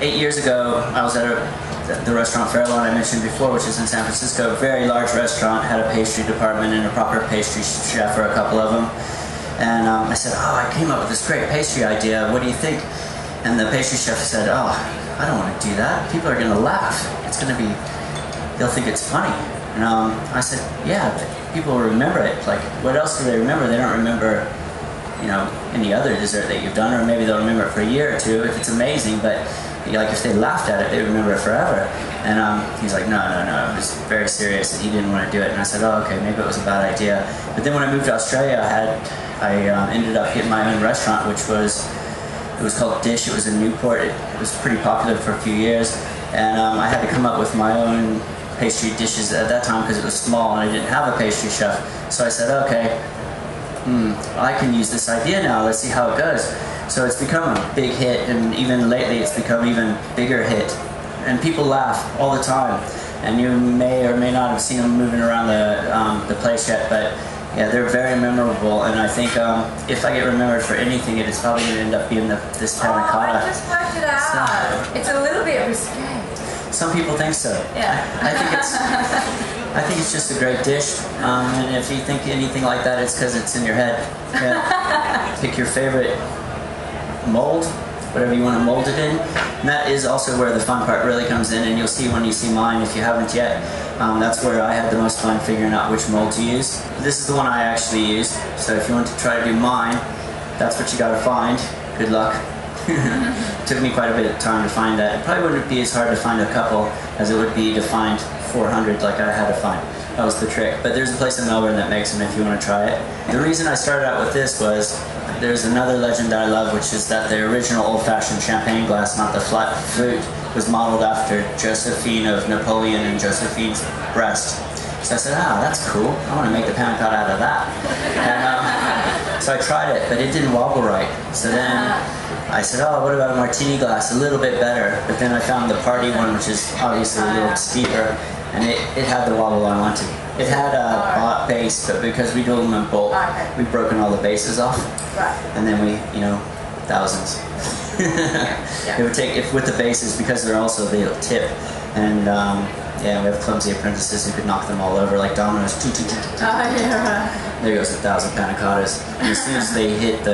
8 years ago, I was at the restaurant Fairlawn I mentioned before, which is in San Francisco. Very large restaurant, had a pastry department and a proper pastry chef for a couple of them. And I said, oh, I came up with this great pastry idea. What do you think? And the pastry chef said, oh, I don't want to do that. People are going to laugh. It's going to be, they'll think it's funny. And I said, yeah, but people will remember it. Like, what else do they remember? They don't remember, you know, any other dessert that you've done, or maybe they'll remember it for a year or two if it's amazing, but like if they laughed at it, they remember it forever. And he's like, no, it was very serious, and he didn't want to do it. And I said, oh, okay, maybe it was a bad idea. But then when I moved to Australia, I ended up getting my own restaurant, which was, it was called Dish. It was in Newport. It was pretty popular for a few years, and I had to come up with my own pastry dishes at that time because it was small and I didn't have a pastry chef. So I said, okay, I can use this idea now. Let's see how it goes. So it's become a big hit, and even lately it's become even bigger hit. And people laugh all the time. And you may or may not have seen them moving around the place yet, but yeah, they're very memorable. And I think if I get remembered for anything, it is probably going to end up being this panna cotta. I just worked it out. So, it's a little bit risque. Some people think so. Yeah. I think it's just a great dish, and if you think anything like that, it's because it's in your head. Yeah. Pick your favorite mold, whatever you want to mold it in. And that is also where the fun part really comes in, and you'll see when you see mine, if you haven't yet. That's where I had the most fun figuring out which mold to use. This is the one I actually used, so if you want to try to do mine, that's what you got to find. Good luck. Took me quite a bit of time to find that. It probably wouldn't be as hard to find a couple as it would be to find 400 like I had to find. That was the trick. But there's a place in Melbourne that makes them if you want to try it. The reason I started out with this was there's another legend that I love, which is that the original old-fashioned champagne glass, not the flat flute, was modeled after Josephine of Napoleon and Josephine's breast. So I said, that's cool. I want to make the panna cotta out of that. And so I tried it, but it didn't wobble right. So then I said, oh, what about a martini glass? A little bit better. But then I found the party one, which is obviously a little steeper, and it had the wobble I wanted. It had a base, but because we do them in bulk, we've broken all the bases off. And then we, thousands. It would take, if with the bases, because they're also, they'll tip. And yeah, we have clumsy apprentices who could knock them all over like dominoes. There goes 1,000 panna cottas. And as soon as they hit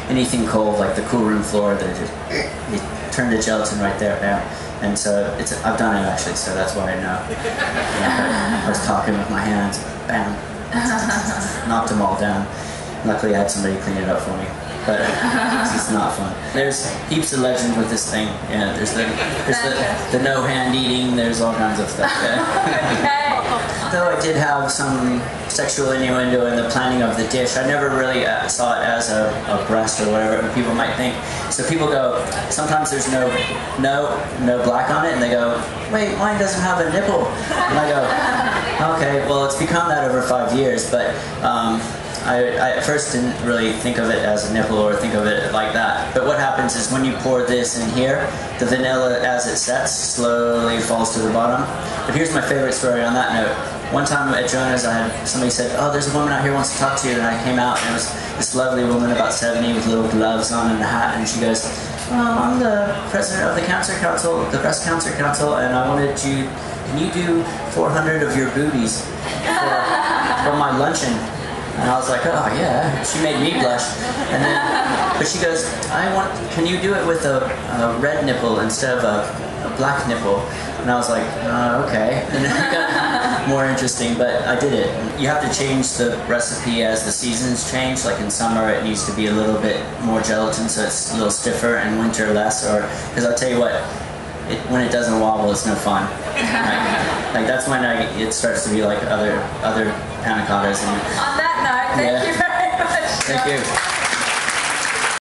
anything cold, like the cool room floor, they turn to gelatin right there, bam. And so I've done it actually, so that's why I know. I was talking with my hands, bam, knocked them all down. Luckily I had somebody clean it up for me, but it's not fun. There's heaps of legend with this thing. Yeah, there's the no hand eating, there's all kinds of stuff. Yeah. Though I did have some sexual innuendo in the planning of the dish, I never really saw it as a breast or whatever people might think. So people go, sometimes there's no black on it, and they go, wait, mine doesn't have a nipple. And I go, okay, well it's become that over 5 years, but I at first didn't really think of it as a nipple or think of it like that. But what happens is when you pour this in here, the vanilla as it sets slowly falls to the bottom. But here's my favorite story on that note. One time at Jonah's, somebody said, oh, there's a woman out here who wants to talk to you, and I came out, and it was this lovely woman about 70 with little gloves on and a hat, and she goes, I'm the president of the Cancer Council, the Breast Cancer Council, and I wanted you, can you do 400 of your boobies for my luncheon? And I was like, oh yeah, she made me blush. And then, but she goes, can you do it with a red nipple instead of a black nipple? And I was like, okay. And it got more interesting, but I did it. You have to change the recipe as the seasons change. Like in summer, it needs to be a little bit more gelatin, so it's a little stiffer, and winter less. Or because I'll tell you what, when it doesn't wobble, it's no fun. Like that's when it starts to be like other panna cottas. And on that note, thank you very much. Thank you.